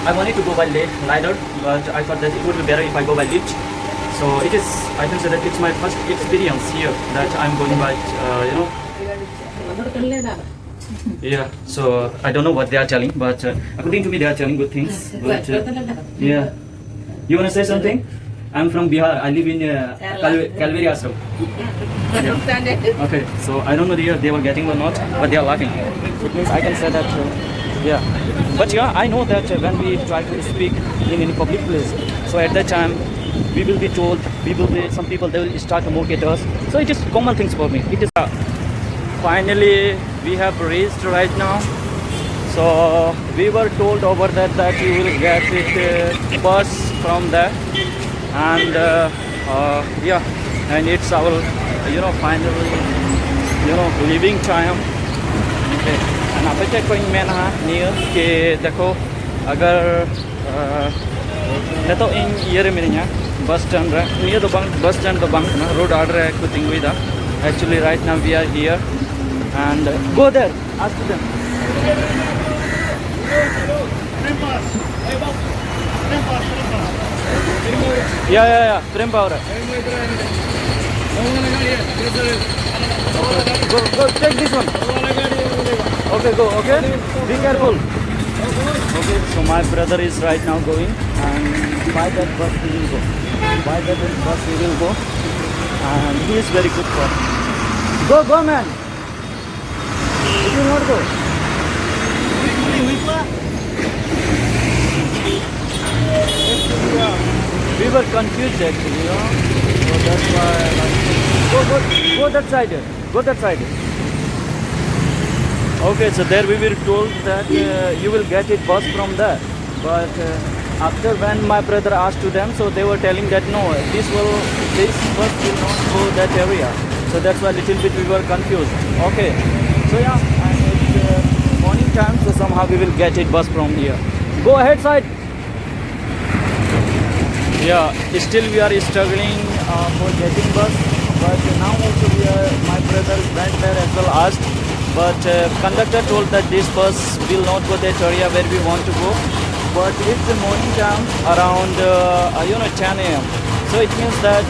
I wanted to go by ladder, but I thought that it would be better if I go by lift. So it is, I can say that it's my first experience here that I'm going by, yeah. So I don't know what they are telling, but according to me, they are telling good things. But yeah, you wanna say something? I'm from Bihar. I live in Kalveri Ashram. Okay, so I don't know they were getting or not, but they are laughing. It means I can say that, yeah. But yeah, I know that when we try to speak in any public place, so at that time we will be told, some people they will start to mock at us. So it is common things for me. It is finally we have reached right now. So we were told over that you will get it bus from there, and yeah, and it's our finally leaving time. Okay, and अब तक कोई मैं ना near के देखो अगर मैं तो इन ये मिलना bus stand रे नियर तो bus stand तो बंग ना road order है कुछ थिंग विदा. Actually right now we are here and go there, ask them. Yeah, frame power. Go, take this one. Okay, go, okay? Be careful. Okay, so my brother is right now going, and by that bus he will go. By that bus he will go, and he is very good for. Go, man. It will not go. We were confused actually, so that's why go that side. Go that side. Okay, so there we were told that you will get it bus from there, but after when my brother asked to them, so they were telling that no, this bus will not go that area. So that's why little bit we were confused. Okay, so yeah, and it's morning time, so somehow we will get it bus from here. Go ahead side. Yeah, still we are struggling for getting bus, but now also my brother went there as well asked, but conductor told that this bus will not go that area where we want to go, but it's the morning time around 10 a.m. So it means that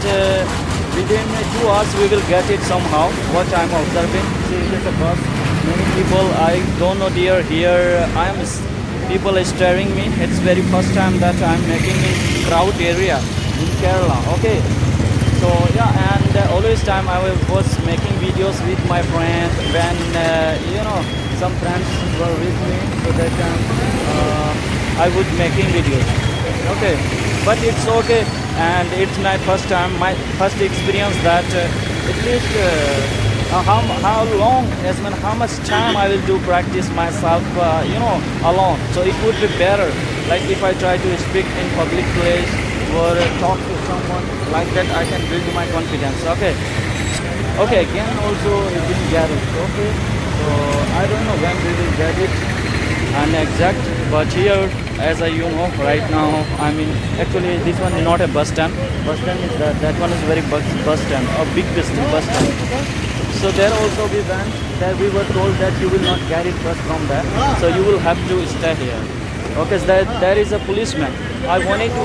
within 2 hours we will get it somehow. What I'm observing, see it is a bus. Many people, I don't know dear, here people are staring me. It's very first time that I'm making in crowd area in Kerala. Okay, so yeah, and always time I was making videos with my friends when some friends were with me, so that time I would making videos. Okay, but it's okay, and it's my first time, my first experience that at least how long, how much time I will do practice myself, alone. So it would be better, like if I try to speak in public place or talk to someone like that, I can build my confidence. Okay. Again, also it didn't get it. Okay. So I don't know when we will get it and exact, but here, as right now, I mean, actually this one is not a bus stand. Bus stand is that one is very bus stand, a big bus stand. So there also we went, there we were told that you will not get it bus from there, so you will have to stay here. Okay, so there is a policeman. I wanted to.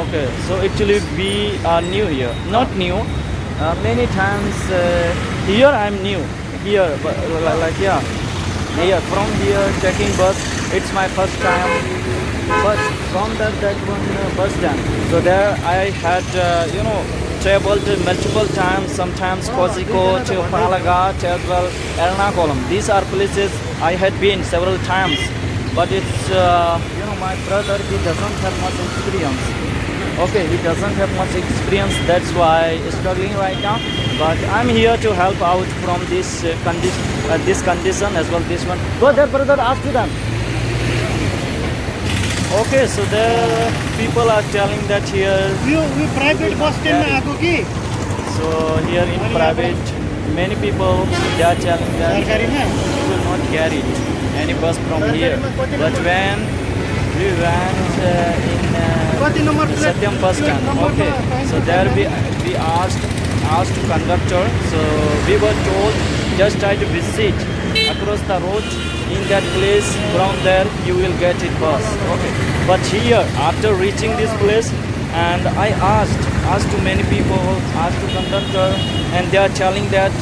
Okay, so actually we are new here. Not new. Many times here I'm new. Here, but yeah. Here from here taking bus. It's my first time. But from that one bus stand, so there I had traveled multiple times, sometimes Kozhikode, Palaghat, as well Ernakulam. These are places I had been several times, but it's my brother, he doesn't have much experience. Okay, he doesn't have much experience, that's why he's struggling right now, but I'm here to help out from this condition as well. This one, go there brother, ask to them. Okay, so the people are telling that here. We private bus stand में आगो की. So here in private, many people they are telling that you will not carry any bus from here. But when we went in Satyam bus stand, okay, so there we asked conductor. So we were told just try to visit a across the road in that place. From there you will get it bus. Okay. But here, after reaching this place, and I asked to many people, asked to conductor, and they are telling that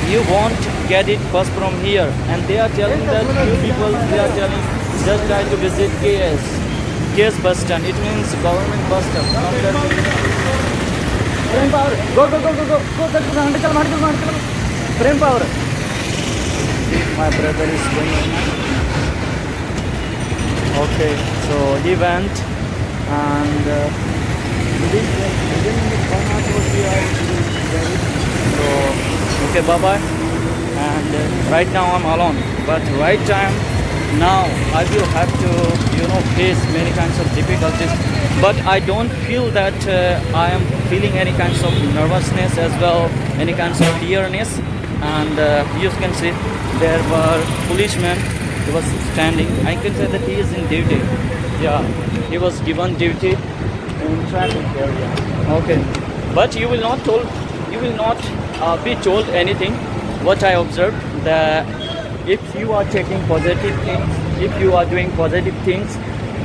you won't get it bus from here, and they are telling that you people, they are telling just try to visit KS bus stand. It means government bus stand. From there, Prem Power, go. Prem Power. My brother is going on. Okay, so he went, and within 1 hour we are very. So okay, bye bye. And right now I'm alone, but right time now I will have to face many kinds of difficulties, but I don't feel that I am feeling any kinds of nervousness as well, any kinds of fearness. And you can see there were policemen. He was standing. I can say that he is in duty. Yeah, he was given duty in traffic area. Okay, but you will not be told anything. What I observed, that if you are taking positive things, if you are doing positive things,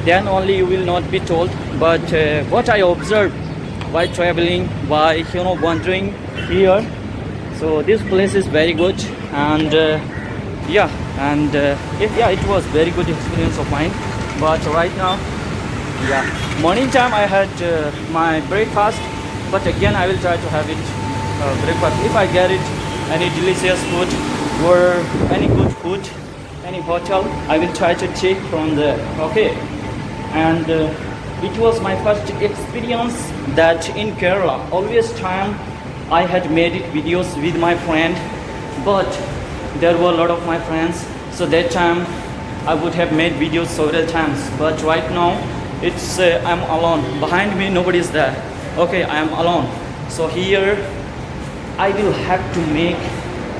then only you will not be told. But what I observed while traveling, by wandering here, so this place is very good, and it was very good experience of mine. But right now, morning time I had my breakfast, but again I will try to have it breakfast if I get it. Any delicious food or any good food, any hotel, I will try to take from there. Okay, and it was my first experience that in Kerala. Always time I had made it videos with my friend, but there were a lot of my friends, so that time I would have made videos several times. But right now it's I'm alone. Behind me nobody is there. Okay, I am alone. So here I will have to make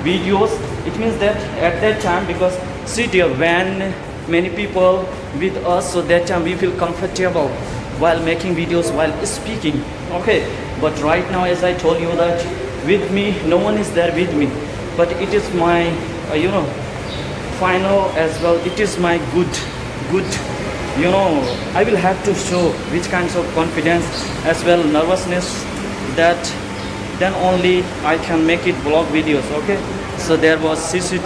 videos. It means that at that time, because see dear, when many people with us, so that time we feel comfortable while making videos, while speaking. Okay, but right now, as I told you that with me, no one is there with me. But it is my, final as well. It is my good. I will have to show which kinds of confidence as well, nervousness, that then only I can make it vlog videos. Okay, so there was CC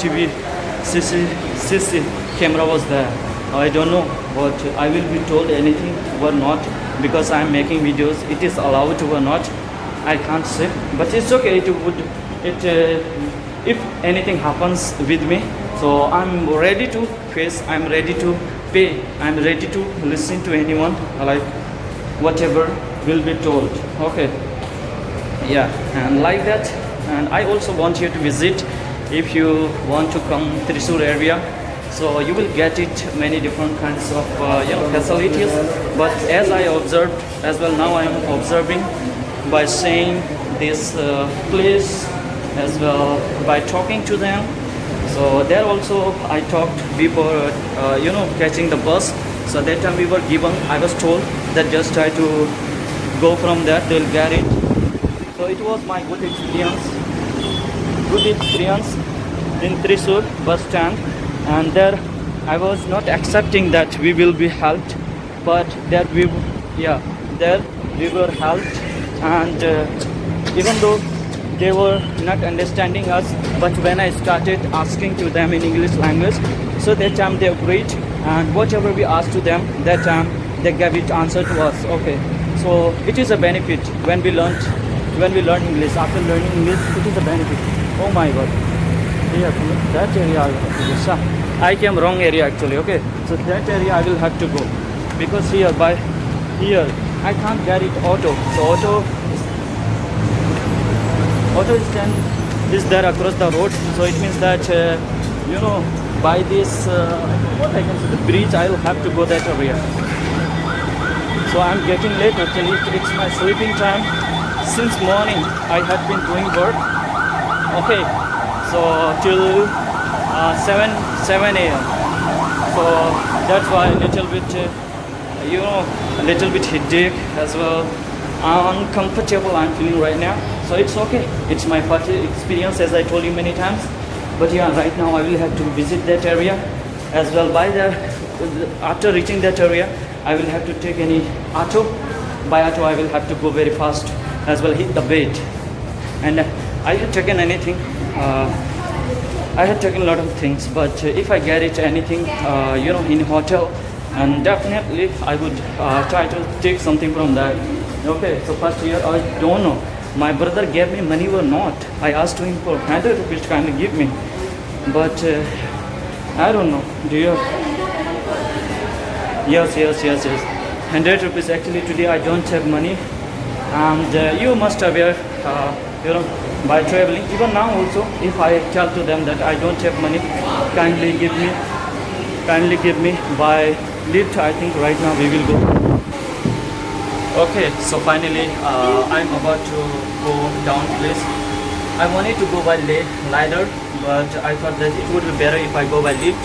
camera was there. I don't know, but I will be told anything or not, because I am making videos. It is allowed or not, I can't say, but it's okay. If anything happens with me, so I'm ready to face, I'm ready to pay, I'm ready to listen to anyone, like whatever will be told. Okay, and like that. And I also want you to visit, if you want to come Thrissur area, so you will get it many different kinds of facilities. But as I observed as well, now I am observing by saying this place as well, by talking to them. So there also I talked before catching the bus. So that time we were given, I was told that just try to go from there, they'll get it. So it was my good experience in Thrissur bus stand. And there I was not accepting that we will be helped, but there we were helped. And even though they were not understanding us, but when I started asking to them in English language, so that time they agreed, and whatever we asked to them, that time they gave it answer to us. Okay, so it is a benefit when we learn English. After learning English, it is a benefit. Oh my God, that area I came wrong area actually. Okay, so that area I will have to go, because here I can't get it auto. So auto stand is there across the road. So it means that by this what I can say, the bridge, I will have to go that area. So I'm getting late actually. It's my sleeping time. Since morning I have been doing work. Okay, so till 7 a.m. So that's why a little bit headache as well, uncomfortable I'm feeling right now. So it's okay. It's my first experience, as I told you many times. But yeah, right now I will have to visit that area as well. After reaching that area, I will have to take any auto. By auto, I will have to go very fast as well, hit the bed. And I had taken anything. I had taken a lot of things, but if I get it anything, in hotel, and definitely I would try to take something from that. Okay, so first here I don't know. My brother gave me money or not. I asked him for 100 rupees to kindly give me, but I don't know. Do you? Yes. 100 rupees. Actually today I don't have money, and you must aware, by traveling. Even now also, if I tell to them that I don't have money, kindly give me by lift. I think right now we will go. Okay, so finally I'm about to go down place. I wanted to go by ladder, but I thought that it would be better if I go by lift.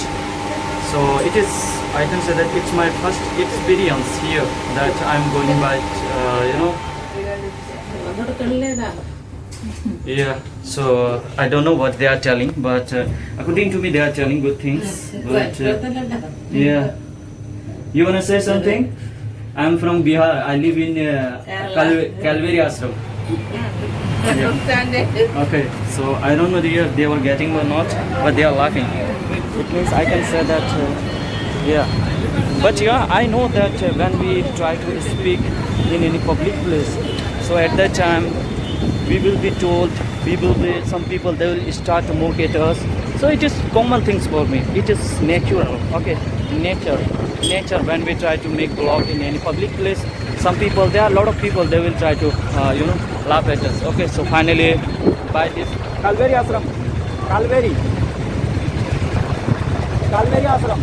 So I can say that it's my first experience here that I'm going by, Yeah, so I don't know what they are telling, but according to me they are telling good things. But yeah, you wanna say something? I'm from Bihar. I live in Calvary Ashram. Yeah. Okay, so I don't know if they were getting or not, but they are laughing. It means I can say that, yeah. But yeah, I know that when we try to speak in any public place, so at that time we will be told, some people, they will start to mock at us. So it is common things for me. It is natural, okay? Nature when we try to make vlog in any public place, there are a lot of people, they will try to, laugh at us. Okay, so finally, by this, Calvary Ashram. Calvary Ashram.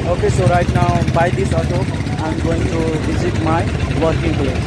Okay, so right now, by this auto, I'm going to visit my working place.